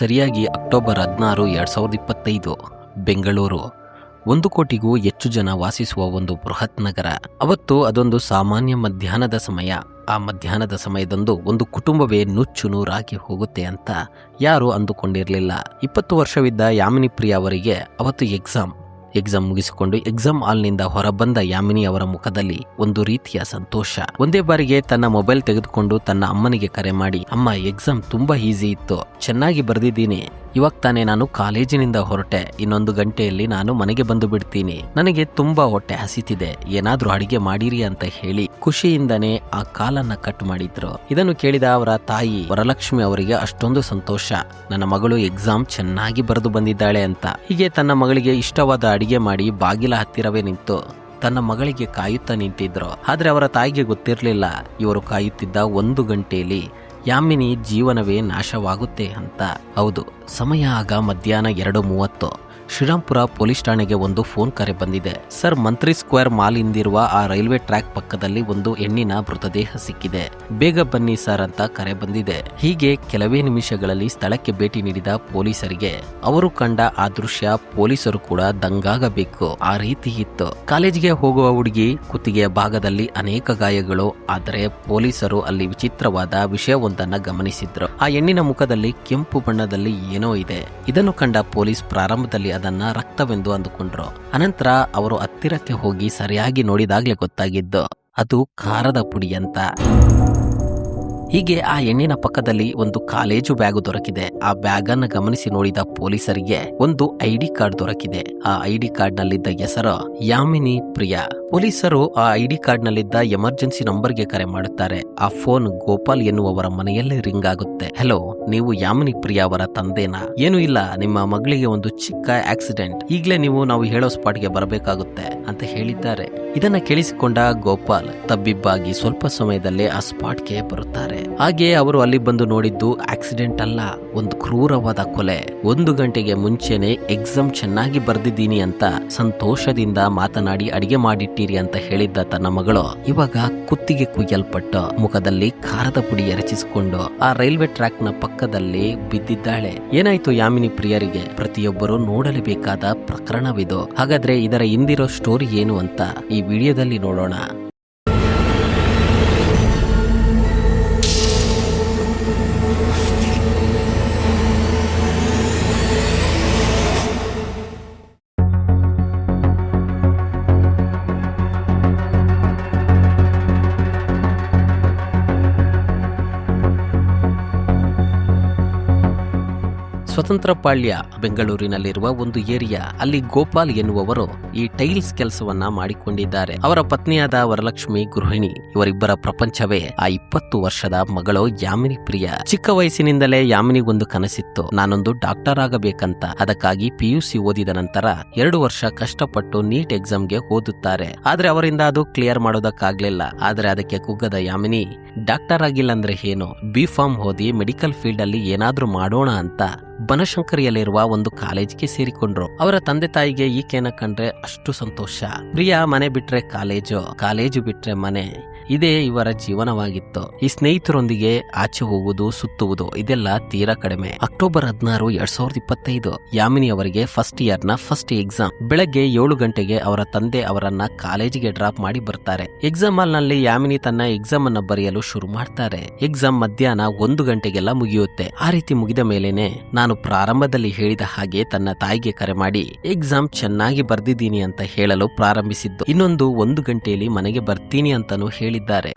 ಸರಿಯಾಗಿ ಅಕ್ಟೋಬರ್ 16, 2025 ಬೆಂಗಳೂರು. 1 ಕೋಟಿಗೂ ಹೆಚ್ಚು ಜನ ವಾಸಿಸುವ ಒಂದು ಬೃಹತ್ ನಗರ. ಅವತ್ತು ಅದೊಂದು ಸಾಮಾನ್ಯ ಮಧ್ಯಾಹ್ನದ ಸಮಯ. ಆ ಮಧ್ಯಾಹ್ನದ ಸಮಯದಂದು ಒಂದು ಕುಟುಂಬವೇ ನುಚ್ಚು ನೂರಾಗಿ ಹೋಗುತ್ತೆ ಅಂತ ಯಾರೂ ಅಂದುಕೊಂಡಿರಲಿಲ್ಲ. 20 ವರ್ಷವಿದ್ದ ಯಾಮಿನಿ ಪ್ರಿಯಾ ಅವರಿಗೆ ಅವತ್ತು ಎಕ್ಸಾಮ್ ಮುಗಿಸಿಕೊಂಡು ಎಕ್ಸಾಮ್ ಹಾಲ್ನಿಂದ ಹೊರಬಂದ ಯಾಮಿನಿ ಅವರ ಮುಖದಲ್ಲಿ ಒಂದು ರೀತಿಯ ಸಂತೋಷ. ಒಂದೇ ಬಾರಿಗೆ ತನ್ನ ಮೊಬೈಲ್ ತೆಗೆದುಕೊಂಡು ತನ್ನ ಅಮ್ಮನಿಗೆ ಕರೆ ಮಾಡಿ, ಅಮ್ಮ, ಎಕ್ಸಾಮ್ ತುಂಬಾ ಈಸಿ ಇತ್ತು, ಚೆನ್ನಾಗಿ ಬರೆದಿದ್ದೀನಿ, ಇವಾಗ ತಾನೇ ನಾನು ಕಾಲೇಜಿನಿಂದ ಹೊರಟೆ, ಇನ್ನೊಂದು ಗಂಟೆಯಲ್ಲಿ ನಾನು ಮನೆಗೆ ಬಂದು ಬಿಡ್ತೀನಿ, ನನಗೆ ತುಂಬಾ ಹೊಟ್ಟೆ ಹಸಿತಿದೆ, ಏನಾದ್ರೂ ಅಡಿಗೆ ಮಾಡಿರಿ ಅಂತ ಹೇಳಿ ಖುಷಿಯಿಂದನೇ ಆ ಕಾಲನ್ನ ಕಟ್ ಮಾಡಿದ್ರು. ಇದನ್ನು ಕೇಳಿದ ಅವರ ತಾಯಿ ವರಲಕ್ಷ್ಮಿ ಅವರಿಗೆ ಅಷ್ಟೊಂದು ಸಂತೋಷ, ನನ್ನ ಮಗಳು ಎಕ್ಸಾಮ್ ಚೆನ್ನಾಗಿ ಬರೆದು ಬಂದಿದ್ದಾಳೆ ಅಂತ. ಹೀಗೆ ತನ್ನ ಮಗಳಿಗೆ ಇಷ್ಟವಾದ ಅಡಿಗೆ ಮಾಡಿ ಬಾಗಿಲ ಹತ್ತಿರವೇ ನಿಂತು ತನ್ನ ಮಗಳಿಗೆ ಕಾಯುತ್ತಾ ನಿಂತಿದ್ರು. ಆದ್ರೆ ಅವರ ತಾಯಿಗೆ ಗೊತ್ತಿರಲಿಲ್ಲ, ಇವರು ಕಾಯುತ್ತಿದ್ದ 1 ಗಂಟೆಯಲ್ಲಿ ಯಾಮಿನಿ ಜೀವನವೇ ನಾಶವಾಗುತ್ತೆ ಅಂತ. ಹೌದು, ಸಮಯ ಆಗ ಮಧ್ಯಾಹ್ನ 2:30. ಶ್ರೀರಾಂಪುರ ಪೊಲೀಸ್ ಠಾಣೆಗೆ ಒಂದು ಫೋನ್ ಕರೆ ಬಂದಿದೆ. ಸರ್, ಮಂತ್ರಿ ಸ್ಕ್ವೇರ್ ಮಾಲ್ ಇಂದಿರುವ ಆ ರೈಲ್ವೆ ಟ್ರ್ಯಾಕ್ ಪಕ್ಕದಲ್ಲಿ ಒಂದು ಹೆಣ್ಣಿನ ಮೃತದೇಹ ಸಿಕ್ಕಿದೆ, ಬೇಗ ಬನ್ನಿ ಸರ್ ಅಂತ ಕರೆ ಬಂದಿದೆ. ಹೀಗೆ ಕೆಲವೇ ನಿಮಿಷಗಳಲ್ಲಿ ಸ್ಥಳಕ್ಕೆ ಭೇಟಿ ನೀಡಿದ ಪೊಲೀಸರಿಗೆ ಅವರು ಕಂಡ ಆ ದೃಶ್ಯ ಪೊಲೀಸರು ಕೂಡ ದಂಗಾಗಬೇಕು, ಆ ರೀತಿ ಇತ್ತು. ಕಾಲೇಜಿಗೆ ಹೋಗುವ ಹುಡುಗಿ ಕುತ್ತಿಗೆಯ ಭಾಗದಲ್ಲಿ ಅನೇಕ ಗಾಯಗಳು. ಆದರೆ ಪೊಲೀಸರು ಅಲ್ಲಿ ವಿಚಿತ್ರವಾದ ವಿಷಯವೊಂದನ್ನ ಗಮನಿಸಿದ್ರು. ಆ ಹೆಣ್ಣಿನ ಮುಖದಲ್ಲಿ ಕೆಂಪು ಬಣ್ಣದಲ್ಲಿ ಏನೋ ಇದೆ. ಇದನ್ನು ಕಂಡ ಪೊಲೀಸ್ ಪ್ರಾರಂಭದಲ್ಲಿ ಅದನ್ನ ರಕ್ತವೆಂದು ಅಂದುಕೊಂಡ್ರು. ಅನಂತರ ಅವರು ಹತ್ತಿರಕ್ಕೆ ಹೋಗಿ ಸರಿಯಾಗಿ ನೋಡಿದಾಗ್ಲೇ ಗೊತ್ತಾಗಿದ್ದು ಅದು ಖಾರದ ಪುಡಿ ಅಂತ. ಹೀಗೆ ಆ ಹೆಣ್ಣಿನ ಪಕ್ಕದಲ್ಲಿ ಒಂದು ಕಾಲೇಜು ಬ್ಯಾಗ್ ದೊರಕಿದೆ. ಆ ಬ್ಯಾಗ್ ಅನ್ನು ಗಮನಿಸಿ ನೋಡಿದ ಪೊಲೀಸರಿಗೆ ಒಂದು ID ಕಾರ್ಡ್ ದೊರಕಿದೆ. ಆ ID ಕಾರ್ಡ್ ನಲ್ಲಿದ್ದ ಹೆಸರು ಯಾಮಿನಿ ಪ್ರಿಯಾ. ಪೊಲೀಸರು ಆ ID ಕಾರ್ಡ್ ನಲ್ಲಿದ್ದ ಎಮರ್ಜೆನ್ಸಿ ನಂಬರ್ಗೆ ಕರೆ ಮಾಡುತ್ತಾರೆ. ಆ ಫೋನ್ ಗೋಪಾಲ್ ಎನ್ನುವವರ ಮನೆಯಲ್ಲೇ ರಿಂಗ್ ಆಗುತ್ತೆ. ಹೆಲೋ, ನೀವು ಯಾಮಿನಿ ಪ್ರಿಯಾ ಅವರ ತಂದೆನಾ? ಏನು ಇಲ್ಲ, ನಿಮ್ಮ ಮಗಳಿಗೆ ಒಂದು ಚಿಕ್ಕ ಆಕ್ಸಿಡೆಂಟ್, ಈಗಲೇ ನಾವು ಹೇಳೋ ಸ್ಪಾಟ್ಗೆ ಬರಬೇಕಾಗುತ್ತೆ ಅಂತ ಹೇಳಿದ್ದಾರೆ. ಇದನ್ನ ಕೇಳಿಸಿಕೊಂಡ ಗೋಪಾಲ್ ತಬ್ಬಿಬ್ಬಾಗಿ ಸ್ವಲ್ಪ ಸಮಯದಲ್ಲೇ ಆ ಸ್ಪಾಟ್ಗೆ ಬರುತ್ತಾರೆ. ಹಾಗೆ ಅವರು ಅಲ್ಲಿ ಬಂದು ನೋಡಿದ್ದು ಆಕ್ಸಿಡೆಂಟ್ ಅಲ್ಲ, ಒಂದು ಕ್ರೂರವಾದ ಕೊಲೆ. 1 ಗಂಟೆಗೆ ಮುಂಚೆನೆ ಎಕ್ಸಾಮ್ ಚೆನ್ನಾಗಿ ಬರ್ದಿದ್ದೀನಿ ಅಂತ ಸಂತೋಷದಿಂದ ಮಾತನಾಡಿ ಅಡಿಗೆ ಮಾಡಿಟ್ಟಿರಿ ಅಂತ ಹೇಳಿದ್ದ ತನ್ನ ಮಗಳು ಇವಾಗ ಕುತ್ತಿಗೆ ಕುಯ್ಯಲ್ಪಟ್ಟು ಮುಖದಲ್ಲಿ ಖಾರದ ಪುಡಿ ಎರಚಿಸಿಕೊಂಡು ಆ ರೈಲ್ವೆ ಟ್ರ್ಯಾಕ್ ನ ಪಕ್ಕದಲ್ಲಿ ಬಿದ್ದಿದ್ದಾಳೆ. ಏನಾಯ್ತು ಯಾಮಿನಿ ಪ್ರಿಯರಿಗೆ? ಪ್ರತಿಯೊಬ್ಬರು ನೋಡಲೇಬೇಕಾದ ಪ್ರಕರಣವಿದು. ಹಾಗಾದ್ರೆ ಇದರ ಹಿಂದಿರೋ ಸ್ಟೋರಿ ಏನು ಅಂತ ಈ ವಿಡಿಯೋದಲ್ಲಿ ನೋಡೋಣ. ಸ್ವತಂತ್ರ ಪಾಳ್ಯ ಬೆಂಗಳೂರಿನಲ್ಲಿರುವ ಒಂದು ಏರಿಯಾ. ಅಲ್ಲಿ ಗೋಪಾಲ್ ಎನ್ನುವವರು ಈ ಟೈಲ್ಸ್ ಕೆಲಸವನ್ನ ಮಾಡಿಕೊಂಡಿದ್ದಾರೆ. ಅವರ ಪತ್ನಿಯಾದ ವರಲಕ್ಷ್ಮಿ ಗೃಹಿಣಿ. ಇವರಿಬ್ಬರ ಪ್ರಪಂಚವೇ ಆ 20 ವರ್ಷದ ಮಗಳು ಯಾಮಿನಿ ಪ್ರಿಯಾ. ಚಿಕ್ಕ ವಯಸ್ಸಿನಿಂದಲೇ ಯಾಮಿನಿಗೊಂದು ಕನಸಿತ್ತು, ನಾನೊಂದು ಡಾಕ್ಟರ್ ಆಗಬೇಕಂತ. ಅದಕ್ಕಾಗಿ PUC ಓದಿದ ನಂತರ 2 ವರ್ಷ ಕಷ್ಟಪಟ್ಟು ನೀಟ್ ಎಕ್ಸಾಮ್ಗೆ ಓದುತ್ತಾರೆ. ಆದ್ರೆ ಅವರಿಂದ ಅದು ಕ್ಲಿಯರ್ ಮಾಡೋದಕ್ಕಾಗ್ಲಿಲ್ಲ. ಆದ್ರೆ ಅದಕ್ಕೆ ಕುಗ್ಗದ ಯಾಮಿನಿ ಡಾಕ್ಟರ್ ಆಗಿಲ್ಲ ಅಂದ್ರೆ ಏನು, B.Pharm ಓದಿ ಮೆಡಿಕಲ್ ಫೀಲ್ಡ್ ಅಲ್ಲಿ ಏನಾದ್ರೂ ಮಾಡೋಣ ಅಂತ ಬನಶಂಕರಿಯಲ್ಲಿರುವ ಒಂದು ಕಾಲೇಜ್ಗೆ ಸೇರಿಕೊಂಡ್ರು. ಅವರ ತಂದೆ ತಾಯಿಗೆ ಈಕೆನ ಕಂಡ್ರೆ ಅಷ್ಟು ಸಂತೋಷ. ಪ್ರಿಯಾ ಮನೆ ಬಿಟ್ರೆ ಕಾಲೇಜು ಬಿಟ್ರೆ ಮನೆ, ಇದೇ ಇವರ ಜೀವನವಾಗಿತ್ತು. ಈ ಸ್ನೇಹಿತರೊಂದಿಗೆ ಆಚೆ ಹೋಗುವುದು, ಸುತ್ತುವುದು ಇದೆಲ್ಲ ತೀರಾ ಕಡಿಮೆ. ಅಕ್ಟೋಬರ್ 16, 2025 ಯಾಮಿನಿ ಅವರಿಗೆ ಫಸ್ಟ್ ಇಯರ್ ನ ಫಸ್ಟ್ ಎಕ್ಸಾಮ್. ಬೆಳಗ್ಗೆ 7 ಗಂಟೆಗೆ ಅವರ ತಂದೆ ಅವರನ್ನ ಕಾಲೇಜಿಗೆ ಡ್ರಾಪ್ ಮಾಡಿ ಬರ್ತಾರೆ. ಎಕ್ಸಾಮ್ ಹಾಲ್ ನಲ್ಲಿ ಯಾಮಿನಿ ತನ್ನ ಎಕ್ಸಾಮ್ ಅನ್ನ ಬರೆಯಲು ಶುರು ಮಾಡ್ತಾರೆ. ಎಕ್ಸಾಮ್ ಮಧ್ಯಾಹ್ನ 1 ಗಂಟೆಗೆಲ್ಲ ಮುಗಿಯುತ್ತೆ. ಆ ರೀತಿ ಮುಗಿದ ಮೇಲೇನೆ ನಾನು ಪ್ರಾರಂಭದಲ್ಲಿ ಹೇಳಿದ ಹಾಗೆ ತನ್ನ ತಾಯಿಗೆ ಕರೆ ಮಾಡಿ ಎಕ್ಸಾಮ್ ಚೆನ್ನಾಗಿ ಬರ್ದಿದ್ದೀನಿ ಅಂತ ಹೇಳಲು ಪ್ರಾರಂಭಿಸಿದ್ದು. ಇನ್ನೊಂದು 1 ಗಂಟೆಯಲ್ಲಿ ಮನೆಗೆ ಬರ್ತೀನಿ ಅಂತಾನೂ ಹೇಳಿದ್ದಾರೆ.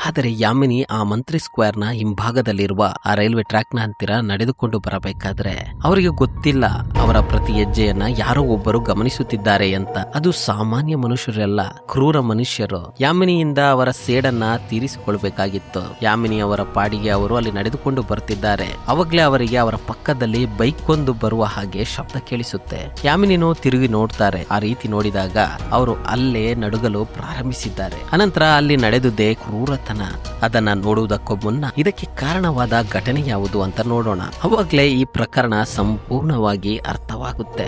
ಆದರೆ ಯಾಮಿನಿ ಆ ಮಂತ್ರಿ ಸ್ಕ್ವೇರ್ ನ ಹಿಂಭಾಗದಲ್ಲಿರುವ ಆ ರೈಲ್ವೆ ಟ್ರ್ಯಾಕ್ ನ ಹತ್ತಿರ ನಡೆದುಕೊಂಡು ಬರಬೇಕಾದ್ರೆ ಅವರಿಗೆ ಗೊತ್ತಿಲ್ಲ ಅವರ ಪ್ರತಿ ಹೆಜ್ಜೆಯನ್ನ ಯಾರೋ ಒಬ್ಬರು ಗಮನಿಸುತ್ತಿದ್ದಾರೆ ಅಂತ. ಅದು ಸಾಮಾನ್ಯ ಮನುಷ್ಯರೆಲ್ಲ, ಕ್ರೂರ ಮನುಷ್ಯರು. ಯಾಮಿನಿಯಿಂದ ಅವರ ಸೇಡನ್ನ ತೀರಿಸಿಕೊಳ್ಬೇಕಾಗಿತ್ತು. ಯಾಮಿನಿ ಅವರ ಪಾಡಿಗೆ ಅವರು ಅಲ್ಲಿ ನಡೆದುಕೊಂಡು ಬರ್ತಿದ್ದಾರೆ. ಅವಾಗ್ಲೇ ಅವರಿಗೆ ಅವರ ಪಕ್ಕದಲ್ಲಿ ಬೈಕ್ ಒಂದು ಬರುವ ಹಾಗೆ ಶಬ್ದ ಕೇಳಿಸುತ್ತೆ. ಯಾಮಿನಿನೂ ತಿರುಗಿ ನೋಡ್ತಾರೆ. ಆ ರೀತಿ ನೋಡಿದಾಗ ಅವರು ಅಲ್ಲೇ ನಡುಗಲು ಪ್ರಾರಂಭಿಸಿದ್ದಾರೆ. ಅನಂತರ ಅಲ್ಲಿ ನಡೆದುದೇ ಕ್ರೂರತನ. ಅದನ್ನ ನೋಡುವುದಕ್ಕೂ ಮುನ್ನ ಇದಕ್ಕೆ ಕಾರಣವಾದ ಘಟನೆ ಯಾವುದು ಅಂತ ನೋಡೋಣ. ಅವಾಗ್ಲೇ ಈ ಪ್ರಕರಣ ಸಂಪೂರ್ಣವಾಗಿ ಅರ್ಥವಾಗುತ್ತೆ.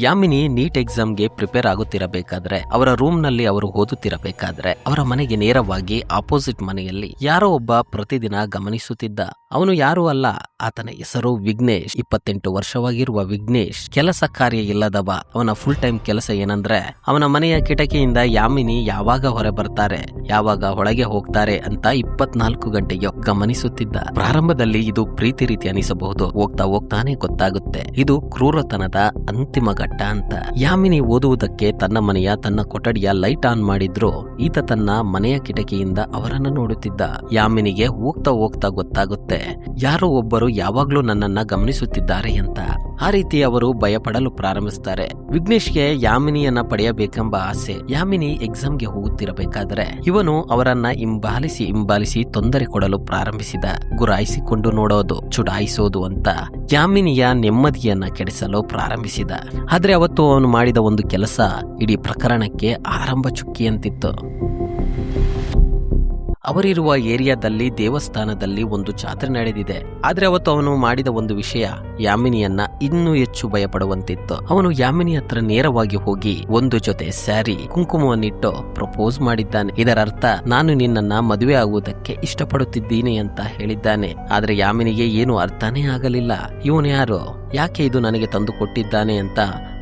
ಯಾಮಿನಿ ನೀಟ್ ಎಕ್ಸಾಮ್ಗೆ ಪ್ರಿಪೇರ್ ಆಗುತ್ತಿರಬೇಕಾದ್ರೆ ಅವರ ರೂಮ್ ನಲ್ಲಿ ಅವರು ಓದುತ್ತಿರಬೇಕಾದ್ರೆ ಅವರ ಮನೆಗೆ ನೇರವಾಗಿ ಆಪೋಸಿಟ್ ಮನೆಯಲ್ಲಿ ಯಾರೋ ಒಬ್ಬ ಪ್ರತಿದಿನ ಗಮನಿಸುತ್ತಿದ್ದ. ಅವನು ಯಾರೂ ಅಲ್ಲ, ಆತನ ಹೆಸರು ವಿಘ್ನೇಶ್. 28 ವರ್ಷವಾಗಿರುವ ವಿಘ್ನೇಶ್ ಕೆಲಸ ಕಾರ್ಯ ಇಲ್ಲದವ. ಅವನ ಫುಲ್ ಟೈಮ್ ಕೆಲಸ ಏನಂದ್ರೆ ಅವನ ಮನೆಯ ಕಿಟಕಿಯಿಂದ ಯಾಮಿನಿ ಯಾವಾಗ ಹೊರ ಬರ್ತಾರೆ, ಯಾವಾಗ ಒಳಗೆ ಹೋಗ್ತಾರೆ ಅಂತ 24 ಗಂಟೆಗೆ ಗಮನಿಸುತ್ತಿದ್ದ. ಪ್ರಾರಂಭದಲ್ಲಿ ಇದು ಪ್ರೀತಿ ರೀತಿ ಅನಿಸಬಹುದು, ಹೋಗ್ತಾ ಹೋಗ್ತಾನೆ ಗೊತ್ತಾಗುತ್ತೆ ಇದು ಕ್ರೂರತನದ ಅಂತಿಮ ಘಟ್ಟ ಅಂತ. ಯಾಮಿನಿ ಓದುವುದಕ್ಕೆ ತನ್ನ ಮನೆಯ ತನ್ನ ಕೊಠಡಿಯ ಲೈಟ್ ಆನ್ ಮಾಡಿದ್ರು ಈತ ತನ್ನ ಮನೆಯ ಕಿಟಕಿಯಿಂದ ಅವರನ್ನು ನೋಡುತ್ತಿದ್ದ. ಯಾಮಿನಿಗೆ ಹೋಗ್ತಾ ಹೋಗ್ತಾ ಗೊತ್ತಾಗುತ್ತೆ ಯಾರೋ ಒಬ್ಬರು ಯಾವಾಗ್ಲೂ ನನ್ನನ್ನ ಗಮನಿಸುತ್ತಿದ್ದಾರೆ ಅಂತ. ಆ ರೀತಿ ಅವರು ಭಯಪಡಲು ಪ್ರಾರಂಭಿಸ್ತಾರೆ. ವಿಘ್ನೇಶ್ಗೆ ಯಾಮಿನಿಯನ್ನ ಪಡೆಯಬೇಕೆಂಬ ಆಸೆ. ಯಾಮಿನಿ ಎಕ್ಸಾಮ್ಗೆ ಹೋಗುತ್ತಿರಬೇಕಾದ್ರೆ ಇವನು ಅವರನ್ನ ಹಿಂಬಾಲಿಸಿ ತೊಂದರೆ ಕೊಡಲು ಪ್ರಾರಂಭಿಸಿದ. ಗುರಾಯಿಸಿಕೊಂಡು ನೋಡೋದು, ಚುಡಾಯಿಸೋದು ಅಂತ ಯಾಮಿನಿಯ ನೆಮ್ಮದಿಯನ್ನ ಕೆಡಿಸಲು ಪ್ರಾರಂಭಿಸಿದ. ಆದ್ರೆ ಅವತ್ತು ಅವನು ಮಾಡಿದ ಒಂದು ಕೆಲಸ ಇಡೀ ಪ್ರಕರಣಕ್ಕೆ ಆರಂಭ ಚುಕ್ಕಿಯಂತಿತ್ತು. ಅವರಿರುವ ಏರಿಯಾದಲ್ಲಿ ದೇವಸ್ಥಾನದಲ್ಲಿ ಒಂದು ಜಾತ್ರೆ ನಡೆದಿದೆ. ಆದ್ರೆ ಅವತ್ತು ಅವನು ಮಾಡಿದ ಒಂದು ವಿಷಯ ಯಾಮಿನಿಯನ್ನ ಇನ್ನೂ ಹೆಚ್ಚು ಭಯಪಡುವಂತಿತ್ತು. ಅವನು ಯಾಮಿನಿ ಹತ್ರ ನೇರವಾಗಿ ಹೋಗಿ ಒಂದು ಜೊತೆ ಸ್ಯಾರಿ, ಕುಂಕುಮವನ್ನಿಟ್ಟು ಪ್ರಪೋಸ್ ಮಾಡಿದ್ದಾನೆ. ಇದರರ್ಥ ನಾನು ನಿನ್ನನ್ನ ಮದುವೆ ಆಗುವುದಕ್ಕೆ ಇಷ್ಟಪಡುತ್ತಿದ್ದೀನಿ ಅಂತ ಹೇಳಿದ್ದಾನೆ. ಆದ್ರೆ ಯಾಮಿನಿಗೆ ಏನು ಅರ್ಥನೇ ಆಗಲಿಲ್ಲ. ಇವನು ಯಾರು, ಯಾಕೆ ಇದು ನನಗೆ ತಂದು ಕೊಟ್ಟಿದ್ದಾನೆ ಅಂತ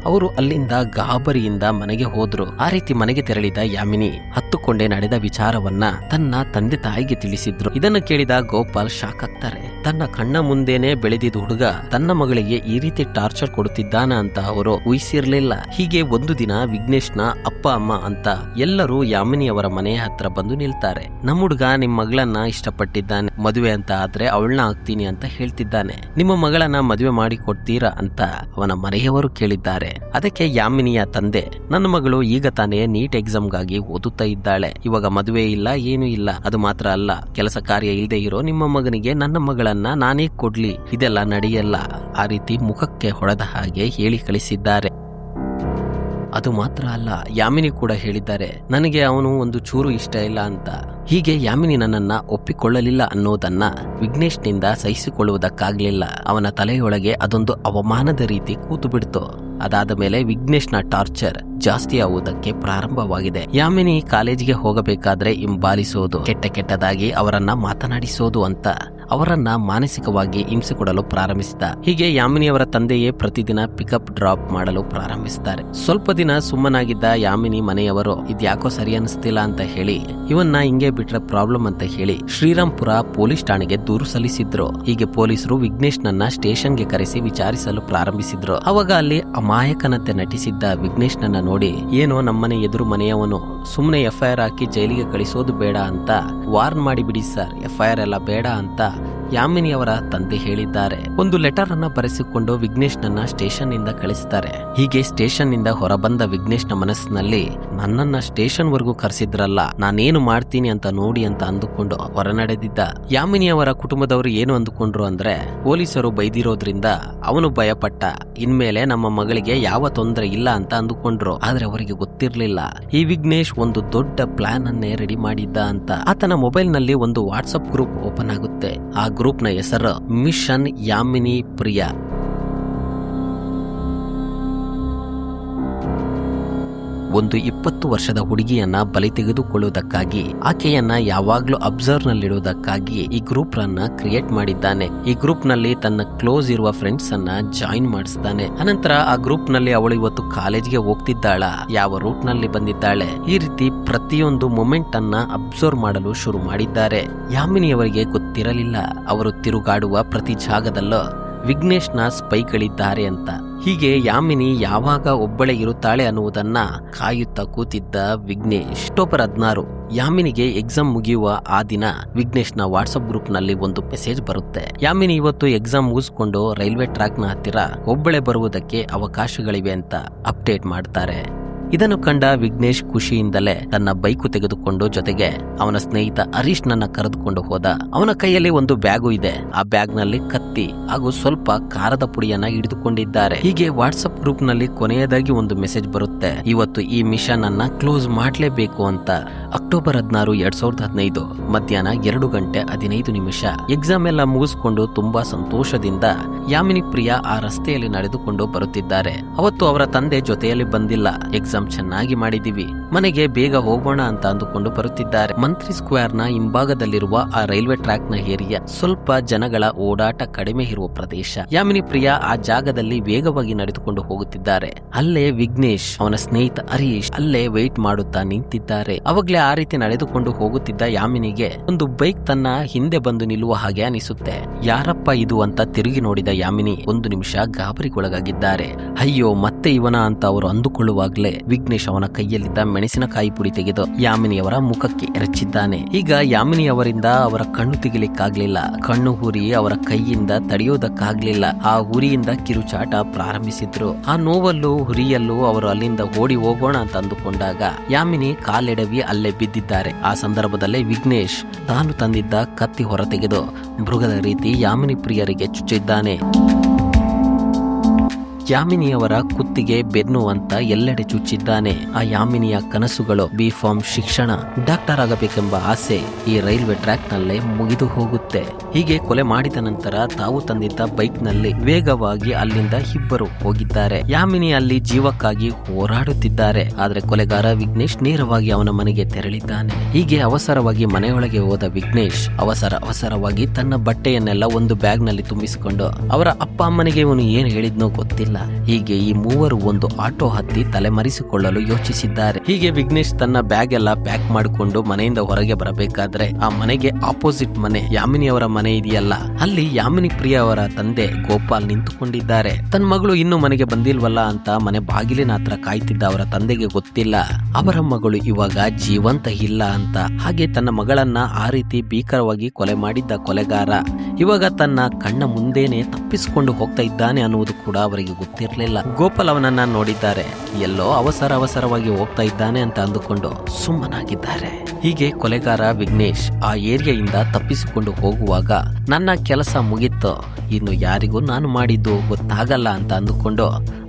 ಅವರು ಅಲ್ಲಿಂದ ಗಾಬರಿಯಿಂದ ಮನೆಗೆ ಹೋದ್ರು. ಆ ರೀತಿ ಮನೆಗೆ ತೆರಳಿದ ಯಾಮಿನಿ ಹತ್ತುಕೊಂಡೆ ನಡೆದ ವಿಚಾರವನ್ನ ತನ್ನ ತಂದೆ ತಾಯಿಗೆ ತಿಳಿಸಿದ್ರು. ಇದನ್ನು ಕೇಳಿದ ಗೋಪಾಲ್ ಶಾಕ್ ಆಗ್ತಾರೆ. ತನ್ನ ಕಣ್ಣ ಮುಂದೆನೆ ಬೆಳೆದಿದ್ದ ಹುಡುಗ ತನ್ನ ಮಗಳಿಗೆ ಈ ರೀತಿ ಟಾರ್ಚರ್ ಕೊಡುತ್ತಿದ್ದಾನ ಅಂತ ಅವರು ಊಹಿಸಿರ್ಲಿಲ್ಲ. ಹೀಗೆ ಒಂದು ದಿನ ವಿಘ್ನೇಶ್ನ ಅಪ್ಪ ಅಮ್ಮ ಅಂತ ಎಲ್ಲರೂ ಯಾಮಿನಿ ಅವರ ಮನೆಯ ಹತ್ರ ಬಂದು ನಿಲ್ತಾರೆ. ನಮ್ಮ ಹುಡುಗ ನಿಮ್ ಮಗಳನ್ನ ಇಷ್ಟಪಟ್ಟಿದ್ದಾನೆ, ಮದುವೆ ಅಂತ ಆದ್ರೆ ಅವಳನ್ನ ಆಗ್ತೀನಿ ಅಂತ ಹೇಳ್ತಿದ್ದಾನೆ. ನಿಮ್ಮ ಮಗಳನ್ನ ಮದುವೆ ಮಾಡಿ ಕೊಡ್ತೀರಾ ಅಂತ ಅವನ ಮನೆಯವರು ಕೇಳಿದ್ದಾರೆ. ಅದಕ್ಕೆ ಯಾಮಿನಿಯ ತಂದೆ, ನನ್ನ ಮಗಳು ಈಗ ತಾನೇ ನೀಟ್ ಎಕ್ಸಾಮ್ಗಾಗಿ ಓದುತ್ತಾ ಇದ್ದಾಳೆ, ಇವಾಗ ಮದುವೆ ಇಲ್ಲ, ಏನು ಇಲ್ಲ. ಅದು ಮಾತ್ರ ಅಲ್ಲ, ಕೆಲಸ ಕಾರ್ಯ ಇಲ್ಲದೆ ಇರೋ ನಿಮ್ಮ ಮಗನಿಗೆ ನನ್ನ ಮಗಳನ್ನ ನಾನೇ ಕೊಡ್ಲಿ, ಇದೆಲ್ಲ ನಡೆಯಲ್ಲ. ಆ ರೀತಿ ಮುಖಕ್ಕೆ ಹೊಡೆದ ಹಾಗೆ ಹೇಳಿ ಕಳಿಸಿದ್ದಾರೆ. ಅದು ಮಾತ್ರ ಅಲ್ಲ, ಯಾಮಿನಿ ಕೂಡ ಹೇಳಿದ್ದಾರೆ ನನಗೆ ಅವನು ಒಂದು ಚೂರು ಇಷ್ಟ ಇಲ್ಲ ಅಂತ. ಹೀಗೆ ಯಾಮಿನಿ ನನ್ನನ್ನ ಒಪ್ಪಿಕೊಳ್ಳಲಿಲ್ಲ ಅನ್ನೋದನ್ನ ವಿಘ್ನೇಶ್ನಿಂದ ಸಹಿಸಿಕೊಳ್ಳುವುದಕ್ಕಾಗ್ಲಿಲ್ಲ. ಅವನ ತಲೆಯೊಳಗೆ ಅದೊಂದು ಅವಮಾನದ ರೀತಿ ಕೂತು ಬಿಡ್ತು. ಅದಾದ ಮೇಲೆ ವಿಘ್ನೇಶ್ನ ಟಾರ್ಚರ್ ಜಾಸ್ತಿ ಆಗುವುದಕ್ಕೆ ಪ್ರಾರಂಭವಾಗಿದೆ. ಯಾಮಿನಿ ಕಾಲೇಜಿಗೆ ಹೋಗಬೇಕಾದ್ರೆ ಹಿಂಬಾಲಿಸೋದು, ಕೆಟ್ಟದಾಗಿ ಅವರನ್ನ ಮಾತನಾಡಿಸೋದು ಅಂತ ಅವರನ್ನ ಮಾನಸಿಕವಾಗಿ ಹಿಂಸೆ ಕೊಡಲು ಪ್ರಾರಂಭಿಸಿದ. ಹೀಗೆ ಯಾಮಿನಿಯವರ ತಂದೆಯೇ ಪ್ರತಿದಿನ ಪಿಕಪ್ ಡ್ರಾಪ್ ಮಾಡಲು ಪ್ರಾರಂಭಿಸುತ್ತಾರೆ. ಸ್ವಲ್ಪ ದಿನ ಸುಮ್ಮನಾಗಿದ್ದ ಯಾಮಿನಿ ಮನೆಯವರು ಇದ್ಯಾಕೋ ಸರಿ ಅನಿಸ್ತಿಲ್ಲ ಅಂತ ಹೇಳಿ ಇವನ್ನ ಹಿಂಗೆ ಬಿಟ್ರೆ ಪ್ರಾಬ್ಲಮ್ ಅಂತ ಹೇಳಿ ಶ್ರೀರಾಮ್ಪುರ ಪೊಲೀಸ್ ಠಾಣೆಗೆ ದೂರು ಸಲ್ಲಿಸಿದ್ರು. ಹೀಗೆ ಪೊಲೀಸರು ವಿಘ್ನೇಶ್ನನ್ನ ಸ್ಟೇಷನ್ಗೆ ಕರೆಸಿ ವಿಚಾರಿಸಲು ಪ್ರಾರಂಭಿಸಿದ್ರು. ಅವಾಗ ಅಲ್ಲಿ ಅಮಾಯಕನಂತೆ ನಟಿಸಿದ್ದ ವಿಘ್ನೇಶ್ನನ್ನ ನೋಡಿ, ಏನೋ ನಮ್ಮನೆ ಎದುರು ಮನೆಯವನು, ಸುಮ್ಮನೆ FIR ಹಾಕಿ ಜೈಲಿಗೆ ಕಳಿಸೋದು ಬೇಡ ಅಂತ ವಾರ್ನ್ ಮಾಡಿ ಬಿಡಿ ಸರ್, FIR ಎಲ್ಲ ಬೇಡ ಅಂತ ಯಾಮಿನಿಯವರ ತಂದೆ ಹೇಳಿದ್ದಾರೆ. ಒಂದು ಲೆಟರ್ ಅನ್ನ ಬರೆಸಿಕೊಂಡು ವಿಘ್ನೇಶ್ನನ್ನ ಸ್ಟೇಷನ್ ನಿಂದ ಕಳಿಸ್ತಾರೆ. ಹೀಗೆ ಸ್ಟೇಷನ್ ನಿಂದ ಹೊರಬಂದ ವಿಘ್ನೇಶ್ನ ಮನಸ್ಸಿನಲ್ಲಿ, ನನ್ನನ್ನ ಸ್ಟೇಷನ್ ವರೆಗೂ ಕರೆಸಿದ್ರಲ್ಲ, ನಾನೇನು ಮಾಡ್ತೀನಿ ಅಂತ ನೋಡಿ ಅಂತ ಅಂದುಕೊಂಡು ಹೊರ ನಡೆದಿದ್ದ. ಯಾಮಿನಿಯವರ ಕುಟುಂಬದವರು ಏನು ಅಂದುಕೊಂಡ್ರು ಅಂದ್ರೆ, ಪೊಲೀಸರು ಬೈದಿರೋದ್ರಿಂದ ಅವನು ಭಯಪಟ್ಟ, ಇನ್ಮೇಲೆ ನಮ್ಮ ಮಗಳಿಗೆ ಯಾವ ತೊಂದರೆ ಇಲ್ಲ ಅಂತ ಅಂದುಕೊಂಡ್ರು. ಆದ್ರೆ ಅವರಿಗೆ ಗೊತ್ತಿರ್ಲಿಲ್ಲ ಈ ವಿಘ್ನೇಶ್ ಒಂದು ದೊಡ್ಡ ಪ್ಲಾನ್ ಅನ್ನೇ ರೆಡಿ ಮಾಡಿದ್ದ ಅಂತ. ಆತನ ಮೊಬೈಲ್ ನಲ್ಲಿ ಒಂದು ವಾಟ್ಸ್ಆಪ್ ಗ್ರೂಪ್ ಓಪನ್ ಆಗುತ್ತೆ. ಆ ಗ್ರೂಪ್ ನ ಹೆಸರು ಮಿಷನ್ ಯಾಮಿನಿ ಪ್ರಿಯಾ. ಒಂದು 20 ವರ್ಷದ ಹುಡುಗಿಯನ್ನ ಬಲಿ ತೆಗೆದುಕೊಳ್ಳುವುದಕ್ಕಾಗಿ, ಆಕೆಯನ್ನ ಯಾವಾಗ್ಲೂ ಅಬ್ಸರ್ವ್ ನಲ್ಲಿಡುವುದಕ್ಕಾಗಿ ಈ ಗ್ರೂಪ್ ರನ್ನ ಕ್ರಿಯೇಟ್ ಮಾಡಿದ್ದಾನೆ. ಈ ಗ್ರೂಪ್ ನಲ್ಲಿ ತನ್ನ ಕ್ಲೋಸ್ ಇರುವ ಫ್ರೆಂಡ್ಸ್ ಅನ್ನ ಜಾಯಿನ್ ಮಾಡಿಸ್ತಾನೆ. ಅನಂತರ ಆ ಗ್ರೂಪ್ ನಲ್ಲಿ ಅವಳು ಇವತ್ತು ಕಾಲೇಜ್ಗೆ ಹೋಗ್ತಿದ್ದಾಳ, ಯಾವ ರೂಟ್ ನಲ್ಲಿ ಬಂದಿದ್ದಾಳೆ, ಈ ರೀತಿ ಪ್ರತಿಯೊಂದು ಮೊಮೆಂಟ್ ಅನ್ನ ಅಬ್ಸರ್ವ್ ಮಾಡಲು ಶುರು ಮಾಡಿದ್ದಾರೆ. ಯಾಮಿನಿಯವರಿಗೆ ಗೊತ್ತಿರಲಿಲ್ಲ ಅವರು ತಿರುಗಾಡುವ ಪ್ರತಿ ಜಾಗದಲ್ಲೂ ವಿಘ್ನೇಶ್ನ ಸ್ಪೈಗಳಿದ್ದಾರೆ ಅಂತ. ಹೀಗೆ ಯಾಮಿನಿ ಯಾವಾಗ ಒಬ್ಬಳೆ ಇರುತ್ತಾಳೆ ಅನ್ನುವುದನ್ನ ಕಾಯುತ್ತಾ ಕೂತಿದ್ದ ವಿಘ್ನೇಶ್. ಅಕ್ಟೋಬರ್ 16 ಯಾಮಿನಿಗೆ ಎಕ್ಸಾಮ್ ಮುಗಿಯುವ ಆ ದಿನ ವಿಘ್ನೇಶ್ನ ವಾಟ್ಸ್ಆಪ್ ಗ್ರೂಪ್ ನಲ್ಲಿ ಒಂದು ಮೆಸೇಜ್ ಬರುತ್ತೆ. ಯಾಮಿನಿ ಇವತ್ತು ಎಕ್ಸಾಮ್ ಮುಗಿಸ್ಕೊಂಡು ರೈಲ್ವೆ ಟ್ರ್ಯಾಕ್ ನ ಹತ್ತಿರ ಒಬ್ಬಳೆ ಬರುವುದಕ್ಕೆ ಅವಕಾಶಗಳಿವೆ ಅಂತ ಅಪ್ಡೇಟ್ ಮಾಡ್ತಾರೆ. ಇದನ್ನು ಕಂಡ ವಿಘ್ನೇಶ್ ಖುಷಿಯಿಂದಲೇ ತನ್ನ ಬೈಕು ತೆಗೆದುಕೊಂಡು ಜೊತೆಗೆ ಅವನ ಸ್ನೇಹಿತ ಹರೀಶ್ ನನ್ನ ಕರೆದುಕೊಂಡು ಹೋದ. ಅವನ ಕೈಯಲ್ಲಿ ಒಂದು ಬ್ಯಾಗು ಇದೆ. ಆ ಬ್ಯಾಗ್ ನಲ್ಲಿ ಕತ್ತಿ ಹಾಗೂ ಸ್ವಲ್ಪ ಖಾರದ ಪುಡಿಯನ್ನ ಹಿಡಿದುಕೊಂಡಿದ್ದಾರೆ. ಹೀಗೆ ವಾಟ್ಸ್ಆಪ್ ಗ್ರೂಪ್ ನಲ್ಲಿ ಕೊನೆಯದಾಗಿ ಒಂದು ಮೆಸೇಜ್ ಬರುತ್ತೆ, ಇವತ್ತು ಈ ಮಿಷನ್ ಅನ್ನ ಕ್ಲೋಸ್ ಮಾಡಲೇಬೇಕು ಅಂತ. ಅಕ್ಟೋಬರ್ 16, 2015 ಮಧ್ಯಾಹ್ನ 2:15 ಎಕ್ಸಾಮ್ ಎಲ್ಲ ಮುಗಿಸ್ಕೊಂಡು ತುಂಬಾ ಸಂತೋಷದಿಂದ ಯಾಮಿನಿ ಪ್ರಿಯಾ ಆ ರಸ್ತೆಯಲ್ಲಿ ನಡೆದುಕೊಂಡು ಬರುತ್ತಿದ್ದಾರೆ. ಅವತ್ತು ಅವರ ತಂದೆ ಜೊತೆಯಲ್ಲಿ ಬಂದಿಲ್ಲ. ಎಕ್ಸಾಮ್ ಎಕ್ಸಾಮ್ ಚೆನ್ನಾಗಿ ಮಾಡಿದೀವಿ, ಮನೆಗೆ ಬೇಗ ಹೋಗೋಣ ಅಂತ ಅಂದುಕೊಂಡು ಬರುತ್ತಿದ್ದಾರೆ. ಮಂತ್ರಿ ಸ್ಕ್ವೇರ್ ನ ಹಿಂಭಾಗದಲ್ಲಿರುವ ಆ ರೈಲ್ವೆ ಟ್ರ್ಯಾಕ್ ನ ಏರಿಯಾ ಸ್ವಲ್ಪ ಜನಗಳ ಓಡಾಟ ಕಡಿಮೆ ಇರುವ ಪ್ರದೇಶ. ಯಾಮಿನಿ ಪ್ರಿಯಾ ಆ ಜಾಗದಲ್ಲಿ ವೇಗವಾಗಿ ನಡೆದುಕೊಂಡು ಹೋಗುತ್ತಿದ್ದಾರೆ. ಅಲ್ಲೇ ವಿಘ್ನೇಶ್, ಅವನ ಸ್ನೇಹಿತ ಹರೀಶ್ ಅಲ್ಲೇ ವೇಟ್ ಮಾಡುತ್ತಾ ನಿಂತಿದ್ದಾರೆ. ಅವಾಗ್ಲೇ ಆ ರೀತಿ ನಡೆದುಕೊಂಡು ಹೋಗುತ್ತಿದ್ದ ಯಾಮಿನಿಗೆ ಒಂದು ಬೈಕ್ ತನ್ನ ಹಿಂದೆ ಬಂದು ನಿಲ್ಲುವ ಹಾಗೆ ಅನಿಸುತ್ತೆ. ಯಾರಪ್ಪ ಇದು ಅಂತ ತಿರುಗಿ ನೋಡಿದ ಯಾಮಿನಿ ಒಂದು ನಿಮಿಷ ಗಾಬರಿಗೊಳಗಾಗಿದ್ದಾರೆ. ಅಯ್ಯೋ ಮತ್ತೆ ಇವನ ಅಂತ ಅವರು ಅಂದುಕೊಳ್ಳುವಾಗ್ಲೇ ವಿಘ್ನೇಶ್ ಅವನ ಕೈಯಲ್ಲಿದ್ದ ಮೆಣಸಿನಕಾಯಿ ಪುಡಿ ತೆಗೆದು ಯಾಮಿನಿಯವರ ಮುಖಕ್ಕೆ ಎರಚಿದ್ದಾನೆ. ಈಗ ಯಾಮಿನಿಯವರಿಂದ ಅವರ ಕಣ್ಣು ತೆಗಿಲಿಕ್ಕಾಗ್ಲಿಲ್ಲ. ಕಣ್ಣು ಹುರಿ ಅವರ ಕೈಯಿಂದ ತಡೆಯೋದಕ್ಕಾಗ್ಲಿಲ್ಲ. ಆ ಹುರಿಯಿಂದ ಕಿರುಚಾಟ ಪ್ರಾರಂಭಿಸಿದ್ರು. ಆ ನೋವಲ್ಲೂ ಹುರಿಯಲ್ಲೂ ಅವರು ಅಲ್ಲಿಂದ ಓಡಿ ಹೋಗೋಣ ಅಂತ ಅಂದುಕೊಂಡಾಗ ಯಾಮಿನಿ ಕಾಲೆಡವಿ ಅಲ್ಲೇ ಬಿದ್ದಿದ್ದಾರೆ. ಆ ಸಂದರ್ಭದಲ್ಲೇ ವಿಘ್ನೇಶ್ ತಾನು ತಂದಿದ್ದ ಕತ್ತಿ ಹೊರ ತೆಗೆದು ಮೃಗದ ರೀತಿ ಯಾಮಿನಿ ಪ್ರಿಯರಿಗೆ ಚುಚ್ಚಿದ್ದಾನೆ. ಯಾಮಿನಿಯವರ ಕುತ್ತಿಗೆ ಬೆನ್ನು ಅಂತ ಎಲ್ಲೆಡೆ ಚುಚ್ಚಿದ್ದಾನೆ. ಆ ಯಾಮಿನಿಯ ಕನಸುಗಳು B.Pharm ಶಿಕ್ಷಣ, ಡಾಕ್ಟರ್ ಆಗಬೇಕೆಂಬ ಆಸೆ ಈ ರೈಲ್ವೆ ಟ್ರ್ಯಾಕ್ ನಲ್ಲೇ ಮುಗಿದು ಹೋಗುತ್ತೆ. ಹೀಗೆ ಕೊಲೆ ಮಾಡಿದ ನಂತರ ತಾವು ತಂದಿದ್ದ ಬೈಕ್ ನಲ್ಲಿ ವೇಗವಾಗಿ ಅಲ್ಲಿಂದ ಇಬ್ಬರು ಹೋಗಿದ್ದಾರೆ. ಯಾಮಿನಿ ಅಲ್ಲಿ ಜೀವಕ್ಕಾಗಿ ಹೋರಾಡುತ್ತಿದ್ದಾರೆ. ಆದ್ರೆ ಕೊಲೆಗಾರ ವಿಘ್ನೇಶ್ ನೇರವಾಗಿ ಅವನ ಮನೆಗೆ ತೆರಳಿದ್ದಾನೆ. ಹೀಗೆ ಅವಸರವಾಗಿ ಮನೆಯೊಳಗೆ ಹೋದ ವಿಘ್ನೇಶ್ ಅವಸರವಾಗಿ ತನ್ನ ಬಟ್ಟೆಯನ್ನೆಲ್ಲ ಒಂದು ಬ್ಯಾಗ್ ನಲ್ಲಿ ತುಂಬಿಸಿಕೊಂಡು ಅವರ ಅಪ್ಪ ಅಮ್ಮನಿಗೆ ಇವನು ಏನ್ ಹೇಳಿದ್ನೋ ಗೊತ್ತಿಲ್ಲ. ಹೀಗೆ ಈ ಮೂವರು ಒಂದು ಆಟೋ ಹತ್ತಿ ತಲೆಮರೆಸಿಕೊಳ್ಳಲು ಯೋಚಿಸಿದ್ದಾರೆ. ಹೀಗೆ ವಿಘ್ನೇಶ್ ತನ್ನ ಬ್ಯಾಗ್ ಎಲ್ಲ ಪ್ಯಾಕ್ ಮಾಡಿಕೊಂಡು ಮನೆಯಿಂದ ಹೊರಗೆ ಬರಬೇಕಾದ್ರೆ ಆ ಮನೆಗೆ ಆಪೋಸಿಟ್ ಮನೆ ಯಾಮಿನಿಯವರ ಮನೆ ಇದೆಯಲ್ಲ, ಅಲ್ಲಿ ಯಾಮಿನಿ ಪ್ರಿಯಾ ಅವರ ತಂದೆ ಗೋಪಾಲ್ ನಿಂತುಕೊಂಡಿದ್ದಾರೆ. ತನ್ನ ಮಗಳು ಇನ್ನು ಮನೆಗೆ ಬಂದಿಲ್ವಲ್ಲ ಅಂತ ಮನೆ ಬಾಗಿಲಿನ ಹತ್ರ ಕಾಯ್ತಿದ್ದ ಅವರ ತಂದೆಗೆ ಗೊತ್ತಿಲ್ಲ ಅವರ ಮಗಳು ಇವಾಗ ಜೀವಂತ ಇಲ್ಲ ಅಂತ. ಹಾಗೆ ತನ್ನ ಮಗಳನ್ನ ಆ ರೀತಿ ಭೀಕರವಾಗಿ ಕೊಲೆ ಮಾಡಿದ್ದ ಕೊಲೆಗಾರ ಇವಾಗ ತನ್ನ ಕಣ್ಣ ಮುಂದೇನೆ ತಪ್ಪಿಸಿಕೊಂಡು ಹೋಗ್ತಾ ಇದ್ದಾನೆ ಅನ್ನುವುದು ಕೂಡ ಅವರಿಗೆ ಗೊತ್ತಿರಲಿಲ್ಲ. ಗೋಪಾಲ್ ಅವನನ್ನ ನೋಡಿದ್ದಾರೆ. ಎಲ್ಲೋ ಅವಸರವಾಗಿ ಹೋಗ್ತಾ ಇದ್ದಾನೆ ಅಂತ ಅಂದುಕೊಂಡು ಸುಮ್ಮನಾಗಿದ್ದಾರೆ. ಹೀಗೆ ಕೊಲೆಗಾರ ವಿಘ್ನೇಶ್ ಆ ಏರಿಯಾದಿಂದ ತಪ್ಪಿಸಿಕೊಂಡು ಹೋಗುವಾಗ ನನ್ನ ಕೆಲಸ ಮುಗಿತ್ತು, ಇನ್ನು ಯಾರಿಗೂ ನಾನು ಮಾಡಿದ್ದು ಗೊತ್ತಾಗಲ್ಲ ಅಂತ ಅಂದುಕೊಂಡು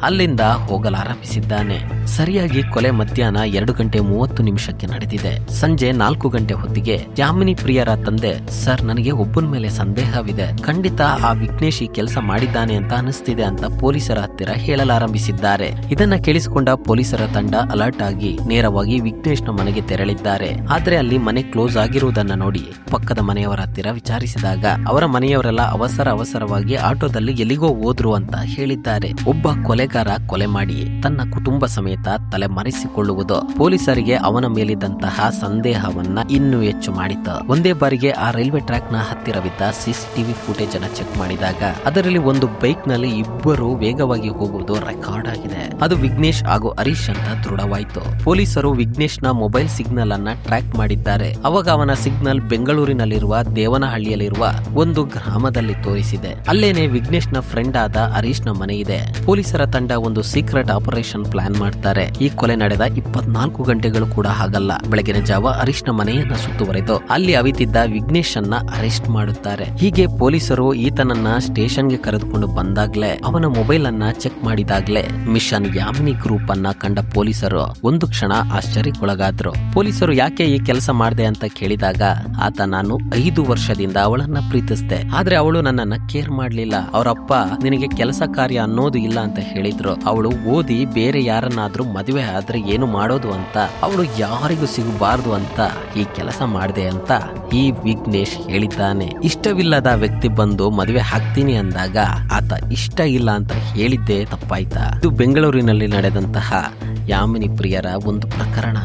ಅಲ್ಲಿಂದ ಹೋಗಲಾರಂಭಿಸಿದ್ದಾನೆ. ಸರಿಯಾಗಿ ಕೊಲೆ ಮಧ್ಯಾಹ್ನ 2:30 ನಡೆದಿದೆ. ಸಂಜೆ 4 ಗಂಟೆ ಹೊತ್ತಿಗೆ ಯಾಮಿನಿ ಪ್ರಿಯರ ತಂದೆ, ಸರ್ ನನಗೆ ಒಬ್ಬನ ಮೇಲೆ ಸಂದೇಹವಿದೆ, ಖಂಡಿತ ಆ ವಿಘ್ನೇಶ್ ಈ ಕೆಲಸ ಮಾಡಿದ್ದಾನೆ ಅಂತ ಅನಿಸ್ತಿದೆ ಅಂತ ಪೊಲೀಸರ ಹತ್ತಿರ ಹೇಳಲಾರಂಭಿಸಿದ್ದಾರೆ. ಇದನ್ನ ಕೇಳಿಸಿಕೊಂಡ ಪೊಲೀಸರ ತಂಡ ಅಲರ್ಟ್ ಆಗಿ ನೇರವಾಗಿ ವಿಘ್ನೇಶ್ ನ ಮನೆಗೆ ತೆರಳಿದ್ದಾರೆ. ಆದ್ರೆ ಅಲ್ಲಿ ಮನೆ ಕ್ಲೋಸ್ ಆಗಿರುವುದನ್ನ ನೋಡಿ ಪಕ್ಕದ ಮನೆಯವರ ಹತ್ತಿರ ವಿಚಾರಿಸಿದಾಗ ಅವರ ಮನೆಯವರೆಲ್ಲ ಅವಸರವಾಗಿ ಆಟೋದಲ್ಲಿ ಎಲ್ಲಿಗೋ ಹೋದ್ರು ಅಂತ ಹೇಳಿದ್ದಾರೆ. ಒಬ್ಬ ಕೊಲೆಗಾರ ಕೊಲೆ ಮಾಡಿ ತನ್ನ ಕುಟುಂಬ ಸಮೇತ ತಲೆಮರೆಸಿಕೊಳ್ಳುವುದು ಪೊಲೀಸರಿಗೆ ಅವನ ಮೇಲಿದ್ದಂತಹ ಸಂದೇಹವನ್ನ ಇನ್ನೂ ಹೆಚ್ಚು ಮಾಡಿತು. ಒಂದೇ ಬಾರಿಗೆ ಆ ರೈಲ್ವೆ ಟ್ರ್ಯಾಕ್ ನ ಹತ್ತಿರವಿದ್ದ CCTV ಫುಟೇಜ್ ಅನ್ನ ಚೆಕ್ ಮಾಡಿದಾಗ ಅದರಲ್ಲಿ ಒಂದು ಬೈಕ್ ನಲ್ಲಿ ಇಬ್ಬರು ವೇಗವಾಗಿ ಹೋಗುವುದು ರೆಕಾರ್ಡ್ ಆಗಿದೆ. ಅದು ವಿಘ್ನೇಶ್ ಹಾಗೂ ಹರೀಶ್ ಅಂತ ದೃಢವಾಯಿತು. ಪೊಲೀಸರು ವಿಘ್ನೇಶ್ ನ ಮೊಬೈಲ್ ಸಿಗ್ನಲ್ ಅನ್ನ ಟ್ರ್ಯಾಕ್ ಮಾಡಿದ್ದಾರೆ. ಅವಾಗ ಅವನ ಸಿಗ್ನಲ್ ಬೆಂಗಳೂರಿನಲ್ಲಿರುವ ದೇವನಹಳ್ಳಿಯಲ್ಲಿರುವ ಒಂದು ಗ್ರಾಮದಲ್ಲಿ ತೋರಿಸಿದೆ. ಅಲ್ಲೇನೆ ವಿಘ್ನೇಶ್ ನ ಫ್ರೆಂಡ್ ಆದ ಹರೀಶ್ ನ ಮನೆ ಇದೆ. ಪೊಲೀಸರ ತಂಡ ಒಂದು ಸೀಕ್ರೆಟ್ ಆಪರೇಷನ್ ಪ್ಲಾನ್ ಮಾಡ್ತಾರೆ. ಈ ಕೊಲೆ ನಡೆದ 24 ಗಂಟೆಗಳು ಕೂಡ ಆಗಲ್ಲ. ಬೆಳಗಿನ ಜಾವ ಹರೀಶ್ ನ ಮನೆಯನ್ನ ಸುತ್ತುವರೆದು ಅಲ್ಲಿ ಅವಿತಿದ್ದ ವಿಘ್ನೇಶ್ ಅನ್ನ ಅರೆಸ್ಟ್ ಮಾಡುತ್ತಾರೆ. ಹೀಗೆ ಪೊಲೀಸರು ಈತನನ್ನ ಸ್ಟೇಷನ್ಗೆ ಕರೆದುಕೊಂಡು ಬಂದಾಗ್ಲೇ ಅವನ ಮೊಬೈಲ್ ಅನ್ನ ಚೆಕ್ ಮಾಡಿದಾಗ್ಲೇ ಮಿಷನ್ ಯಾಮಿನಿ ಗ್ರೂಪ್ ಅನ್ನ ಕಂಡ ಪೊಲೀಸರು ಒಂದು ಕ್ಷಣ ಆಶ್ಚರ್ಯಕ್ಕೊಳಗಾದ್ರು. ಪೊಲೀಸರು ಯಾಕೆ ಈ ಕೆಲಸ ಮಾಡಿದೆ ಅಂತ ಕೇಳಿದಾಗ ಆತ, ನಾನು 5 ವರ್ಷದಿಂದ ಅವಳನ್ನ ಪ್ರೀತಿಸಿದೆ, ಆದ್ರೆ ಅವಳು ನನ್ನನ್ನ ಕೇರ್ ಮಾಡ್ಲಿಲ್ಲ. ಅವರಪ್ಪ ನಿನಗೆ ಕೆಲಸ ಕಾರ್ಯ ಅನ್ನೋದು ಇಲ್ಲ ಅಂತ ಹೇಳಿದ್ರು. ಅವಳು ಓದಿ ಬೇರೆ ಯಾರನ್ನಾದ್ರೂ ಮದುವೆ ಆದ್ರೆ ಏನು ಮಾಡೋದು ಅಂತ, ಅವಳು ಯಾರಿಗೂ ಸಿಗಬಾರ್ದು ಅಂತ ಈ ಕೆಲಸ ಮಾಡಿದೆ ಅಂತ ಈ ವಿಘ್ನೇಶ್ ಹೇಳಿದ್ದಾನೆ. ಇಷ್ಟವಿಲ್ಲದ ವ್ಯಕ್ತಿ ಬಂದು ಮದುವೆ ಹಾಕ್ತೀನಿ ಅಂದಾಗ ಆತ ಇಷ್ಟ ಇಲ್ಲ ಅಂತ ಹೇಳಿದ್ದೇ ತಪ್ಪಾಯ್ತಾ? ಇದು ಬೆಂಗಳೂರಿನಲ್ಲಿ ನಡೆದಂತಹ ಯಾಮಿನಿ ಪ್ರಿಯರ ಒಂದು ಪ್ರಕರಣ.